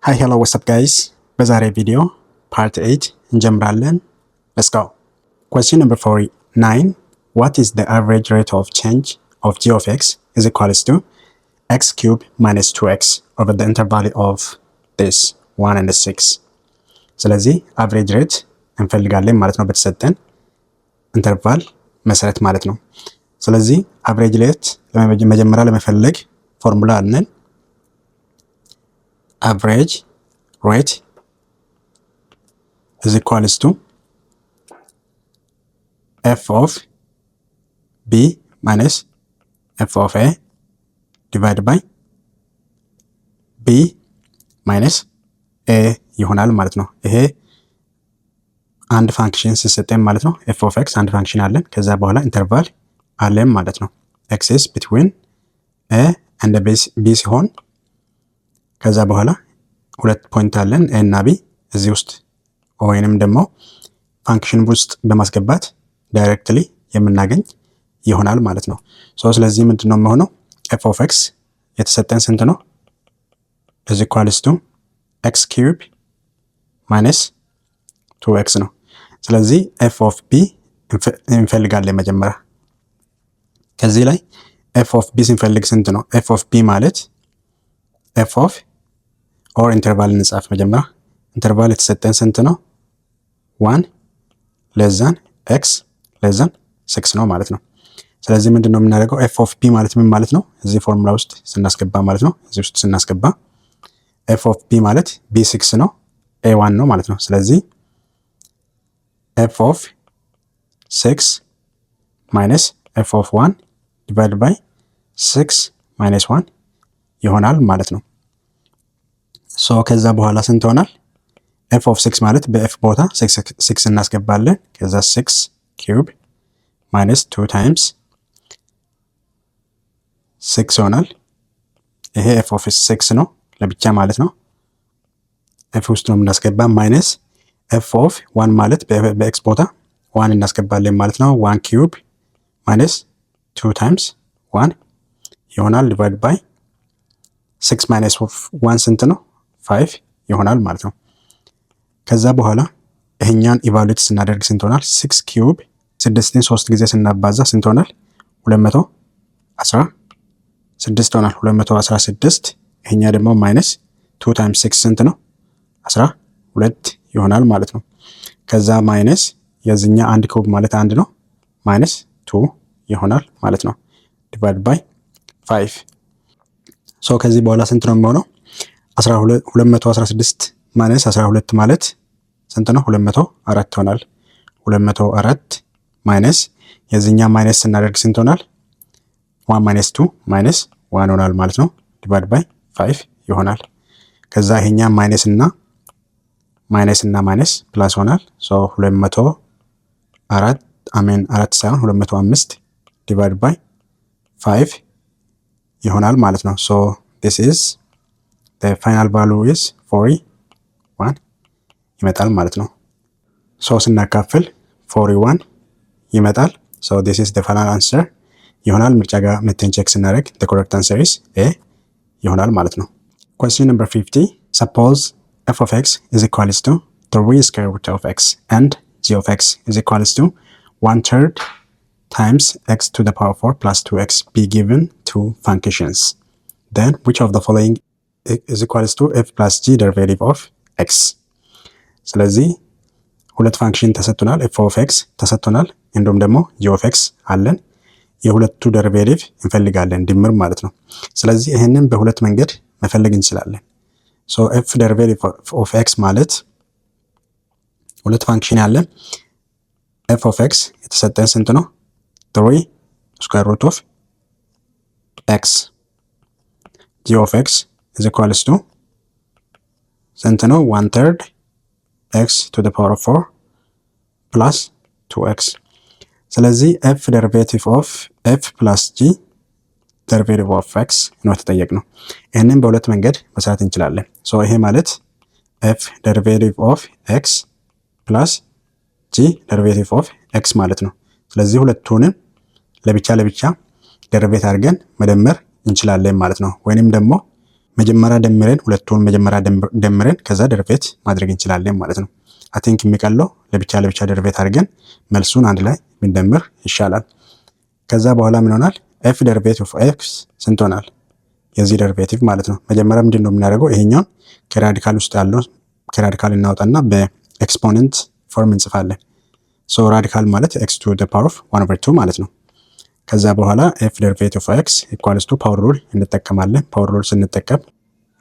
Hi, hello, what's up guys? በዛሬ ቪዲዮ part 8 እንጀምራለን. Let's go. Question number 49. What is the average rate of change of g of x is equals to x cubed minus 2x over the interval of this 1 and 6. ስለዚህ average rate እንፈልጋለን ማለት ነው በተሰጠን ኢንተርቫል መሰረት ማለት ነው። ስለዚህ average rate መጀመሪያ ለመፈለግ ፎርሙላ አለን። average rate is equals to f of b minus f of a divided by b minus a ይሆናል ማለት ነው። ይሄ አንድ ፋንክሽን ሲሰጠን ማለት ነው። f of x አንድ ፋንክሽን አለን። ከዛ በኋላ ኢንተርቫል አለን ማለት ነው። x is between a and b ሲሆን ከዛ በኋላ ሁለት ፖይንት አለን a እና b እዚህ ውስጥ ወይንም ደግሞ ፋንክሽን ውስጥ በማስገባት ዳይሬክትሊ የምናገኝ ይሆናል ማለት ነው። ስለዚህ ምንድነው የሚሆነው? f of x የተሰጠን ስንት ነው? is equals to x cube minus 2x ነው። ስለዚህ f of b እንፈልጋለን መጀመሪያ። ከዚህ ላይ f of b ስንፈልግ ስንት ነው? f of b ማለት f of ኦር ኢንተርቫል እንጻፍ መጀመሪያ። ኢንተርቫል የተሰጠን ስንት ነው? 1 ለዛን x ለዛን 6 ነው ማለት ነው። ስለዚህ ምንድነው የምናደርገው? f of b ማለት ምን ማለት ነው? እዚህ ፎርሙላ ውስጥ ስናስገባ ማለት ነው። እዚህ ውስጥ ስናስገባ f of b ማለት b6 ነው a1 ነው ማለት ነው። ስለዚህ f of 6 minus f of 1 divided by 6 minus 1 ይሆናል ማለት ነው። ከዛ በኋላ ስንት ይሆናል? f of 6 ማለት በf ቦታ 6 እናስገባለን። ከዛ 6 cube minus 2 times 6 ይሆናል። ይሄ f of 6 ነው ለብቻ ማለት ነው። f ውስጥ ነው የምናስገባ ማይነስ f of 1 ማለት በx ቦታ 1 እናስገባለን ማለት ነው። 1 cube minus 2 times 1 ይሆናል divided by 6 minus 1 ስንት ነው? 5 ይሆናል ማለት ነው። ከዛ በኋላ ይሄኛን ኢቫሉዌት ስናደርግ ስንት ይሆናል? 6 ኪዩብ 6ን 3 ጊዜ ስናባዛ ስንት ይሆናል? 216 ይሆናል። 216 ይሄኛ ደግሞ ማይነስ 2 ታይምስ 6 ስንት ነው? 12 ይሆናል ማለት ነው። ከዛ ማይነስ የዚህኛ አንድ ኪዩብ ማለት 1 ነው ማይነስ 2 ይሆናል ማለት ነው ዲቫይድ ባይ 5 ከዚህ በኋላ ስንት ነው የሚሆነው? 216 ማይነስ 12 ማለት ስንት ነው? 204 ይሆናል። 204 ማይነስ የዚህኛ ማይነስ ስናደርግ ስንት ይሆናል? 1 ማይነስ 2 ማይነስ 1 ይሆናል ማለት ነው ዲቫይድ ባይ 5 ይሆናል። ከዛ ይሄኛ ማይነስ እና ማይነስ ፕላስ ይሆናል። 204 4 ሳይሆን 205 ዲቫይድ ባይ 5 ይሆናል ማለት ነው። this is the final value is 41 ይመጣል ማለት ነው። ስናካፍል 41 ይመጣል። this is the final answer ይሆናል። ምርጫ ጋር መተን ቼክ ስናደርግ the correct answer is A ይሆናል ማለት ነው። question number 50. Suppose f of x is equals to 3 square root of x and g of x is equals to 1/3 times x to the power 4 plus 2x be given two functions. Then which of the following is equals to f plus g derivative of x? ስለዚህ ሁለት ፋንክሽን ተሰጥቶናል። f of x ተሰጥቶናል፣ እንዲሁም ደግሞ g of x አለን። የሁለቱ ደሪቬቲቭ እንፈልጋለን ድምር ማለት ነው። ስለዚህ ይሄንን በሁለት መንገድ መፈለግ እንችላለን። f derivative of x ማለት ሁለት ፋንክሽን አለን። f of x የተሰጠን ስንት ነው? 3 square root of x. g of x is equals to ስንት ነው? 1/3 x to the power of 4 plus 2x. ስለዚህ f derivative of f plus g derivative of x ነው ተጠየቅነው። ይሄንን በሁለት መንገድ መስራት እንችላለን። ይሄ ማለት f derivative of x plus g derivative of x ማለት ነው። ስለዚህ ሁለቱንም ለብቻ ደሪቬት አድርገን መደመር እንችላለን ማለት ነው። ወይንም ደግሞ መጀመሪያ ደምረን ሁለቱን መጀመሪያ ደምረን ከዛ ደርቤት ማድረግ እንችላለን ማለት ነው። አይ ቲንክ የሚቀለው ለብቻ ደርቤት አድርገን መልሱን አንድ ላይ ብንደምር ይሻላል። ከዛ በኋላ ምን ይሆናል? ኤፍ ደርቤቲቭ ኦፍ ኤክስ ስንት ይሆናል? የዚህ ደርቤቲቭ ማለት ነው። መጀመሪያ ምንድን ነው የምናደርገው? ይሄኛውን ከራዲካል ውስጥ ያለው ከራዲካል እናወጣና በኤክስፖነንት ፎርም እንጽፋለን። ሶ ራዲካል ማለት ኤክስ ቱ ዘ ፓወር ኦፍ 1/2 ማለት ነው። ከዛ በኋላ ኤፍ ደርቤቲቭ ኦፍ ኤክስ ኢኳልስ ቱ ፓወር ሩል እንጠቀማለን። ፓወር ሩል ስንጠቀም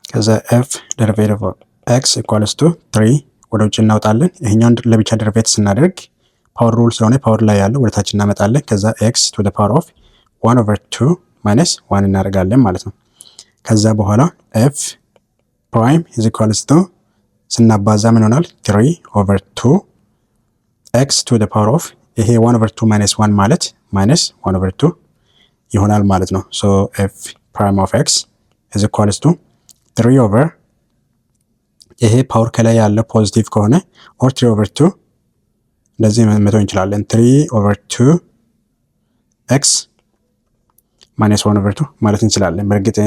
ከዛ ኤፍ ደርቤቲቭ ኦፍ ኤክስ ኢኳልስ ቱ 3 ወደ ውጭ እናወጣለን። ይሄኛውን ለብቻ ደርቤት ስናደርግ ፓወር ሩል ስለሆነ ፓወር ላይ ያለው ወደ ታች እናመጣለን። ከዛ ኤክስ ቱ ዘ ፓወር ኦፍ 1/2 ማይነስ 1 እናደርጋለን ማለት ነው። ከዛ በኋላ ኤፍ ፕራይም ኢዝ ኢኳልስ ቱ ስናባዛ ምን ይሆናል? 3/2 ኤክስ ቱ ዘ ፓወር ኦፍ ይሄ 1/2 ማይነስ 1 ማለት ማይነስ 1/2 ይሆናል ማለት ነው። ሶ ኤፍ ፕራይም ኦፍ ኤክስ ኢዝ ኢኳልስ ቱ 3 ይሄ ፓወር ከላይ ያለ ፖዚቲቭ ከሆነ ኦር 3/2 እንደዚህ መተው እንችላለን። 3/2 ኤክስ ማይነስ 1/2 ማለት እንችላለን። በእርግጥ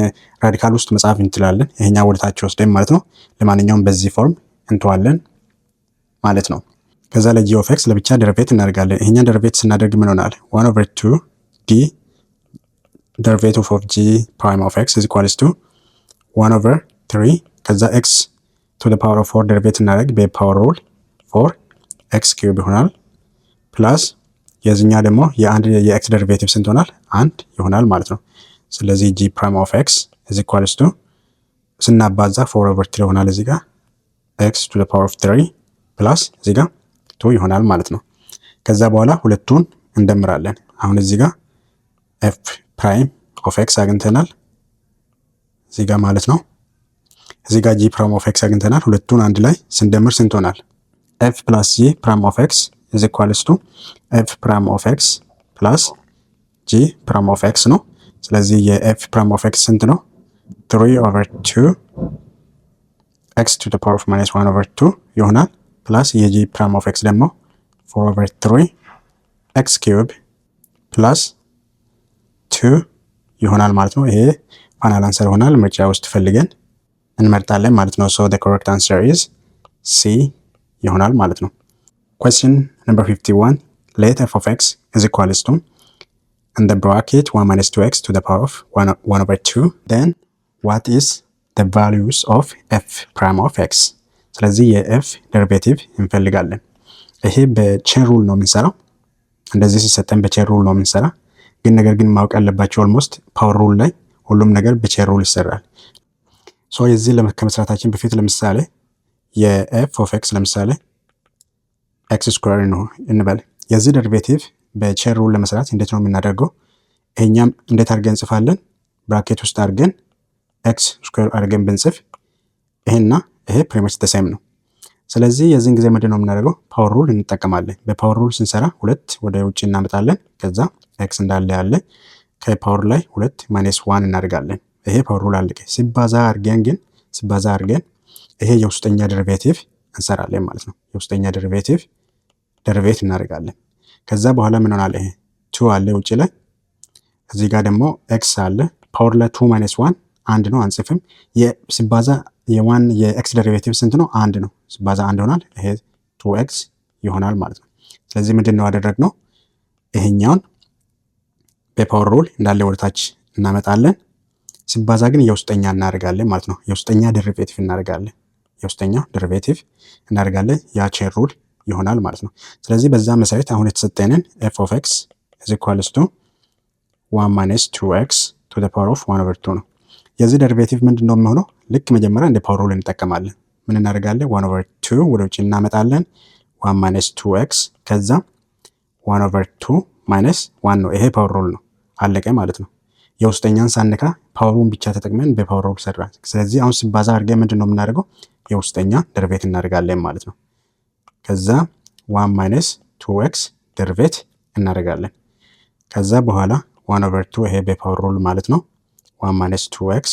ራዲካል ውስጥ መጻፍ እንችላለን። ይሄኛ ወደታች ወስደን ማለት ነው። ለማንኛውም በዚህ ፎርም እንተዋለን ማለት ነው። ከዛ ለጂ ኦፍ ኤክስ ለብቻ ደርቤት እናደርጋለን። ይሄኛ ደርቤት ስናደርግ ምን ይሆናል? 1/2 ዲ ደርቤቲቭ ኦፍ ጂ ፕራይም ኦፍ ኤክስ ኢዝ ኢኳልስ ቱ 1/3 ከዛ ኤክስ ቱ ዘ ፓወር ኦፍ 4 ደርቤት እናደርግ በፓወር ሩል 4 ኤክስ ኪዩብ ይሆናል ፕላስ የዚህኛ ደግሞ የኤክስ ደሪቬቲቭ ስንት ይሆናል? 1 ይሆናል ማለት ነው። ስለዚህ ጂ ፕራይም ኦፍ ኤክስ ኢዝ ኢኳልስ ቱ ስናባዛ 4/3 ይሆናል እዚህ ጋር ኤክስ ቱ ዘ ፓወር ኦፍ 3 ፕላስ እዚህ ጋር 2 ይሆናል ማለት ነው። ከዛ በኋላ ሁለቱን እንደምራለን። አሁን እዚህ ጋር ኤፍ ፕራይም ኦፍ ኤክስ አግኝተናል እዚህ ጋር ማለት ነው። እዚህ ጋር ጂ ፕራይም ኦፍ ኤክስ አግኝተናል። ሁለቱን አንድ ላይ ስንደምር ስንት ይሆናል? ኤፍ ፕላስ ጂ ፕራይም ኦፍ ኤክስ is equals to f prime of x plus g prime of x ነው። ስለዚህ የf prime of x ስንት ነው? 3/2 x to the power of minus 1/2 ይሆናል ፕላስ የg prime of x ደግሞ 4/3 x cube ፕላስ 2 ይሆናል ማለት ነው። ይሄ ፋይናል አንሰር ይሆናል። ምርጫ ውስጥ ፈልገን እንመርጣለን ማለት ነው። so the correct answer is c ይሆናል ማለት ነው። Question number 51. Let f of x is equals to in the bracket 1 minus 2x to the power of 1/2. Then what is the values of f prime of x? ስለዚህ የf ደሪቬቲቭ እንፈልጋለን። ይሄ በቼን ሩል ነው የምንሰራው። እንደዚህ ሲሰጠን በቼን ሩል ነው የምንሰራ። ግን ማወቅ ያለባቸው ኦልሞስት ፓወር ሩል ላይ ሁሉም ነገር በቼን ሩል ይሰራል። ሶ የዚህ ከመስራታችን በፊት ለምሳሌ የf of x ለምሳሌ ኤክስ ስኩዌር ነው እንበል። የዚህ ደሪቬቲቭ በቼን ሩል ለመስራት እንዴት ነው የምናደርገው? ይሄኛም እንዴት አድርገን እንጽፋለን? ብራኬት ውስጥ አድርገን ኤክስ ስኩዌር አድርገን ብንጽፍ ይሄና ይሄ ፕሪመስ ተሰም ነው። ስለዚህ የዚህን ጊዜ ምንድን ነው የምናደርገው? ፓወር ሩል እንጠቀማለን። በፓወር ሩል ስንሰራ 2 ወደ ውጭ እናመጣለን። ከዛ ኤክስ እንዳለ ያለ ከፓወር ላይ 2 ማይነስ 1 እናደርጋለን። ይሄ ፓወር ሩል አለቀ። ሲባዛ አድርገን ይሄ የውስጠኛ ደሪቬቲቭ እንሰራለን ማለት ነው። የውስጠኛ ደሪቬቲቭ ደሪቬት እናደርጋለን። ከዛ በኋላ ምን ሆናል? ይሄ 2 አለ ውጪ ላይ። እዚህ ጋር ደግሞ ኤክስ አለ ፓወር ላይ 2 ማይነስ 1 1 ነው አንጽፍም። ሲባዛ የኤክስ ደሪቬቲቭ ስንት ነው? 1 ነው። ሲባዛ 1 ይሆናል። ይሄ 2x ይሆናል ማለት ነው። ስለዚህ ምንድነው ያደረግነው? ይሄኛውን በፓወር ሩል እንዳለ ወደታች እናመጣለን። ሲባዛ ግን የውስጠኛ እናደርጋለን ማለት ነው። የውስጠኛ ደሪቬቲቭ እናደርጋለን። ያ ቼን ሩል ይሆናል ማለት ነው። ስለዚህ በዛ መሰረት አሁን የተሰጠንን f of x is equals to 1 minus 2x to the power of 1/2 ነው። የዚህ ደሪቬቲቭ ምንድነው የሚሆነው? ልክ መጀመሪያ እንደ ፓወር ሩል እንጠቀማለን። ምን እናደርጋለን? 1/2 ወደ ውጭ እናመጣለን። 1 minus 2x ከዛ 1/2 minus 1 ነው። ይሄ ፓወር ሩል ነው። አለቀ ማለት ነው። የውስጠኛን ሳንካ ፓወሩን ብቻ ተጠቅመን በፓወር ሩል ሰራን። ስለዚህ አሁን ሲባዛ አድርገን ምንድነው የምናደርገው? የውስጠኛ ደሪቬት እናደርጋለን ማለት ነው። ከዛ 1 minus 2x ደሪቬት እናደርጋለን። ከዛ በኋላ 1/2 ይሄ በፓወር ሩል ማለት ነው። 1 minus 2x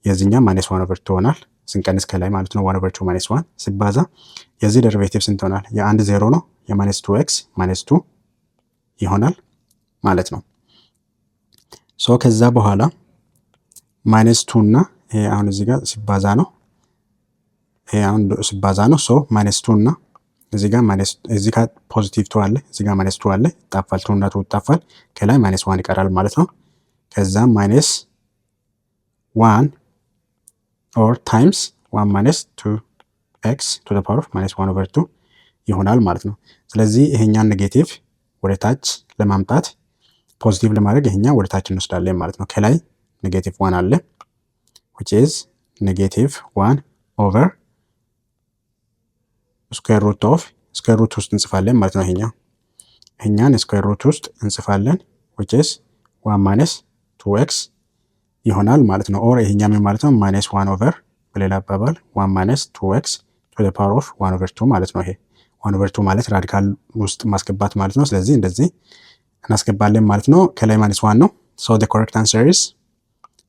የዚህኛ minus 1/2 ይሆናል። ስንቀንስ ከላይ ማለት ነው 1/2 minus 1 ሲባዛ የዚህ ደሪቬቲቭ ስንት ይሆናል? የአንድ 0 ነው። የማይነስ 2x minus 2 ይሆናል ማለት ነው። ሶ ከዛ በኋላ minus 2 እና ይሄ አሁን እዚህ ጋር ሲባዛ ነው። ይሄ አሁን ሲባዛ ነው። ሶ -2 እና እዚህ ጋር እዚህ ጋር ፖዚቲቭ 2 አለ፣ እዚህ ጋር -2 አለ። ይጣፋል፣ 2 እና 2 ይጣፋል። ከላይ -1 ይቀራል ማለት ነው። ከዛም -1 ኦር ታይምስ 1 2x to the power of -1/2 ይሆናል ማለት ነው። ስለዚህ ይሄኛን ኔጌቲቭ ወደ ታች ለማምጣት ፖዚቲቭ ለማድረግ ይሄኛ ወደ ታች እንወስዳለን ማለት ነው። ከላይ -1 አለ which is -1 over ስኩዌር ሩት ኦፍ ስኩዌር ሩት ውስጥ እንጽፋለን ማለት ነው። ይሄኛን ስኩዌር ሩት ውስጥ እንጽፋለን which is 1 - 2x ይሆናል ማለት ነው። ኦር ይሄኛ ምን ማለት ነው? -1 ኦቨር በሌላ አባባል 1 - 2x to the power of 1/2 ማለት ነው። ይሄ 1/2 ማለት ራዲካል ውስጥ ማስገባት ማለት ነው። ስለዚህ እንደዚህ እናስገባለን ማለት ነው። ከላይ -1 ነው። so the correct answer is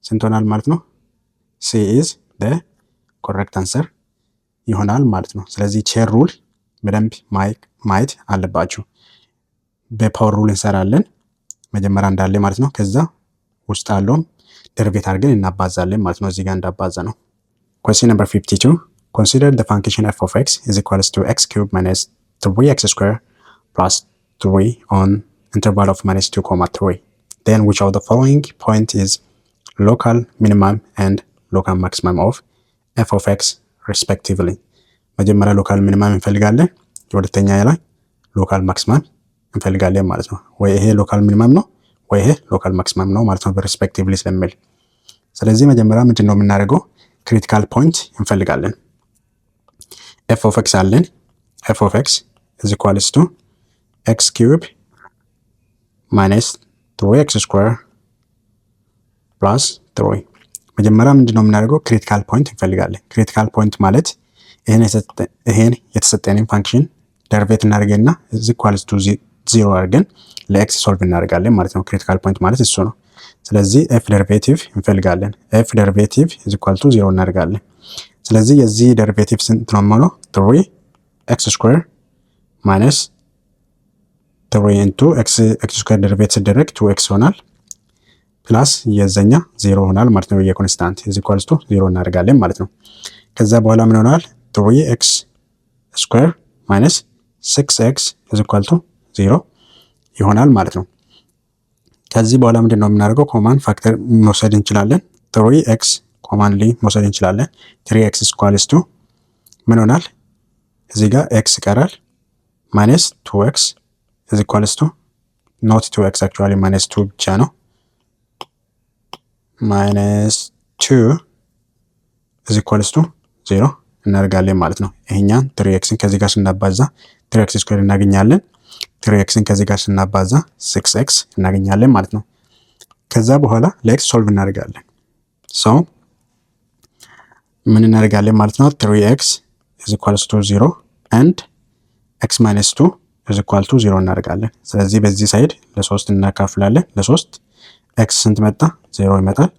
ስንት ሆናል ማለት ነው? C is the correct answer ይሆናል ማለት ነው። ስለዚህ ቼር ሩል በደንብ ማየት አለባችሁ። በፓወር ሩል እንሰራለን መጀመሪያ እንዳለ ማለት ነው። ከዛ ውስጥ ያለውም ደርቤት አድርገን እናባዛለን ማለት ነው። እዚህ ጋር እንዳባዛ ነው። question number 52 consider the function f of x is equals to x cubed minus 3x squared plus 3 on interval of -2, 3. Then which of the following point is local minimum and local maximum of f of x respectively? መጀመሪያ ሎካል ሚኒማም እንፈልጋለን፣ የሁለተኛ ላይ ሎካል ማክሲማም እንፈልጋለን ማለት ነው። ወይ ይሄ ሎካል ሚኒማም ነው ወይ ይሄ ሎካል ማክሲማም ነው ማለት ነው በሪስፔክቲቭሊ ስለሚል። ስለዚህ መጀመሪያ ምንድነው የምናደርገው? ክሪቲካል ፖይንት እንፈልጋለን። f of x አለን። f of x is equals to x cube minus 3x square plus 3። መጀመሪያ ምንድነው የምናደርገው? ክሪቲካል ፖይንት እንፈልጋለን። ክሪቲካል ፖይንት ማለት ይሄን የተሰጠንን ፋንክሽን ደርቤት እናደርገና is equals to 0 አድርገን ለኤክስ ሶልቭ እናደርጋለን ማለት ነው። ክሪቲካል ፖይንት ማለት እሱ ነው። ስለዚህ f ደሪቬቲቭ እንፈልጋለን። f ደሪቬቲቭ is equals to 0 እናደርጋለን። ስለዚህ የዚህ ደሪቬቲቭ ስንት ነው ማለት ነው? 3x square minus 3 into x square ደሪቬት ሲደረግ 2x ይሆናል ፕላስ የዘኛ 0 ሆናል ማለት ነው። የኮንስታንት is equals to 0 እናደርጋለን ማለት ነው። ከዛ በኋላ ምን ይሆናል? 3x square minus 6x is equal to 0 ይሆናል ማለት ነው። ከዚህ በኋላ ምንድነው የምናደርገው? ኮማን ፋክተር መውሰድ እንችላለን። 3x ኮማንሊ መውሰድ እንችላለን። 3x equals to ምን ይሆናል? እዚህ ጋር x ይቀራል minus 2x is equals to not 2x actually minus 2 ብቻ ነው minus 2 is equals to 0 እናደርጋለን ማለት ነው። ይሄኛን 3xን ከዚህ ጋር ስናባዛ 3x ስኩዌር እናገኛለን። 3xን ከዚህ ጋር ስናባዛ 6x እናገኛለን ማለት ነው። ከዛ በኋላ ለx ሶልቭ እናደርጋለን። ሶ ምን እናደርጋለን ማለት ነው? 3x is equals to 0 and x minus 2 is equal to 0 እናደርጋለን። ስለዚህ በዚህ ሳይድ ለ3 እናካፍላለን። ለ3 x ስንት መጣ? 0 ይመጣል።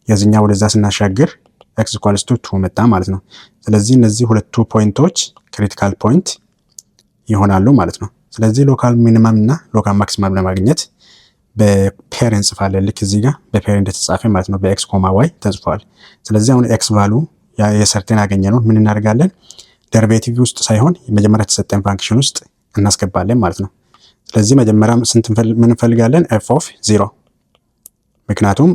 የዚህኛው ወደዛ ስናሻግር x equals to 2 መጣ ማለት ነው። ስለዚህ እነዚህ ሁለቱ ፖይንቶች ክሪቲካል ፖይንት ይሆናሉ ማለት ነው። ስለዚህ ሎካል ሚኒመም እና ሎካል ማክሲመም ለማግኘት በፔር እንጽፋለን። ልክ እዚህ ጋር በፔር እንደተጻፈ ማለት ነው። በx ኮማ y ተጽፏል። ስለዚህ አሁን x ቫሉ የሰርተን ያገኘነው ምን እናደርጋለን? ደሪቬቲቭ ውስጥ ሳይሆን የመጀመሪያ የተሰጠን ፋንክሽን ውስጥ እናስገባለን ማለት ነው። ስለዚህ መጀመሪያ ስንት ምን እንፈልጋለን? f of 0 ምክንያቱም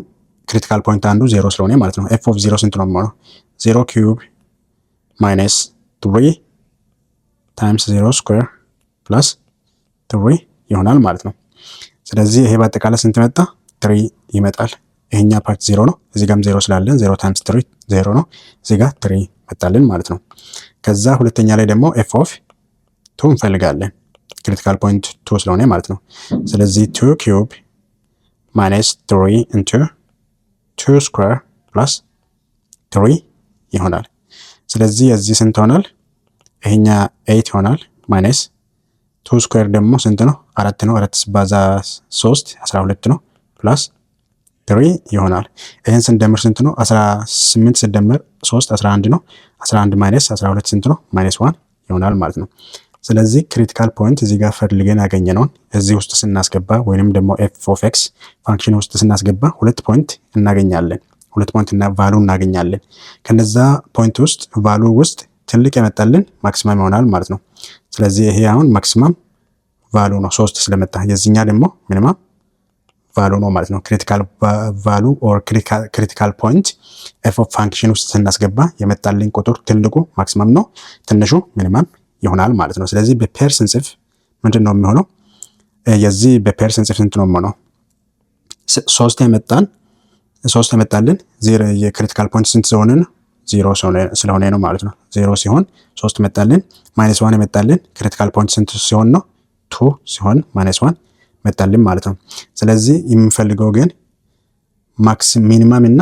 ክሪቲካል ፖይንት አንዱ 0 ስለሆነ ማለት ነው። f of 0 ስንት ነው ማለት ነው? 0 cube minus 3 times 0 square plus 3 ይሆናል ማለት ነው። ስለዚህ ይሄ በአጠቃላይ ስንት መጣ? 3 ይመጣል። ይሄኛ ፓርት 0 ነው። እዚህ ጋርም 0 ስላለን 0 times 3 0 ነው። እዚህ ጋር 3 መጣልን ማለት ነው። ከዛ ሁለተኛ ላይ ደግሞ f of 2 እንፈልጋለን። ክሪቲካል ፖይንት 2 ስለሆነ ማለት ነው። ስለዚህ 2 cube minus 3 into 2 square plus 3 ይሆናል። ስለዚህ እዚህ ስንት ይሆናል? ይሄኛ 8 ይሆናል ማይነስ 2 ስኩዌር ደግሞ ስንት ነው? 4 ነው። 4 ሲባዛ 3 12 ነው ፕላስ 3 ይሆናል። ይሄን ስንደምር ስንት ነው? 18 ሲደመር 3 11 ነው። 11 ማይነስ 12 ስንት ነው? ማይነስ 1 ይሆናል ማለት ነው። ስለዚህ ክሪቲካል ፖይንት እዚህ ጋር ፈልገን ያገኘነውን እዚህ ውስጥ ስናስገባ ወይንም ደግሞ f of x ፋንክሽን ውስጥ ስናስገባ ሁለት ፖይንት እናገኛለን። ሁለት ፖይንት እና ቫሉ እናገኛለን። ከነዛ ፖይንት ውስጥ ቫሉ ውስጥ ትልቅ የመጣልን ማክሲማም ይሆናል ማለት ነው። ስለዚህ ይሄ አሁን ማክሲማም ቫሉ ነው 3 ስለመጣ፣ የዚህኛ ደግሞ ሚኒማም ቫሉ ነው ማለት ነው። ክሪቲካል ቫሉ ኦር ክሪቲካል ፖይንት ኤፍ ኦፍ ፋንክሽን ውስጥ ስናስገባ የመጣልን ቁጥር ትልቁ ማክሲማም ነው፣ ትንሹ ሚኒማም ይሆናል ማለት ነው። ስለዚህ በፔር ስንጽፍ ምንድን ነው የሚሆነው? የዚህ በፔር ስንጽፍ ስንት ነው የሚሆነው? 3 የመጣልን የክሪቲካል ፖይንት ስንት ስለሆነ ነው? 0 ስለሆነ ነው ማለት ነው። 0 ሲሆን 3 መጣልን። -1 የመጣልን ክሪቲካል ፖይንት ስንት ሲሆን ነው? 2 ሲሆን -1 መጣልን ማለት ነው። ስለዚህ የምንፈልገው ግን ሚኒማም እና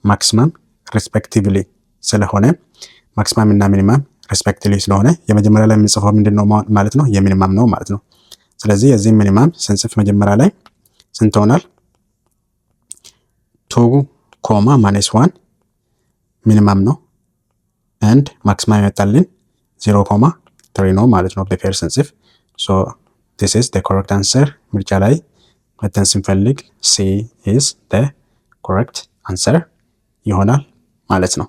ማክሲማም ሪስፔክቲቭሊ ስለሆነ ማክሲማም እና ሚኒማም ሪስፔክቲቭሊ ስለሆነ የመጀመሪያ ላይ የምንጽፈው ምንድን ነው ማለት ነው? የሚኒማም ነው ማለት ነው። ስለዚህ የዚህ ሚኒማም ስንጽፍ መጀመሪያ ላይ ስንት ይሆናል? 2 -1 ሚኒማም ነው and ማክሲማም ይመጣልን 0 ነው ማለት ነው በፔር ስንጽፍ። so this is the correct answer። ምርጫ ላይ መተን ስንፈልግ C is the correct answer ይሆናል ማለት ነው።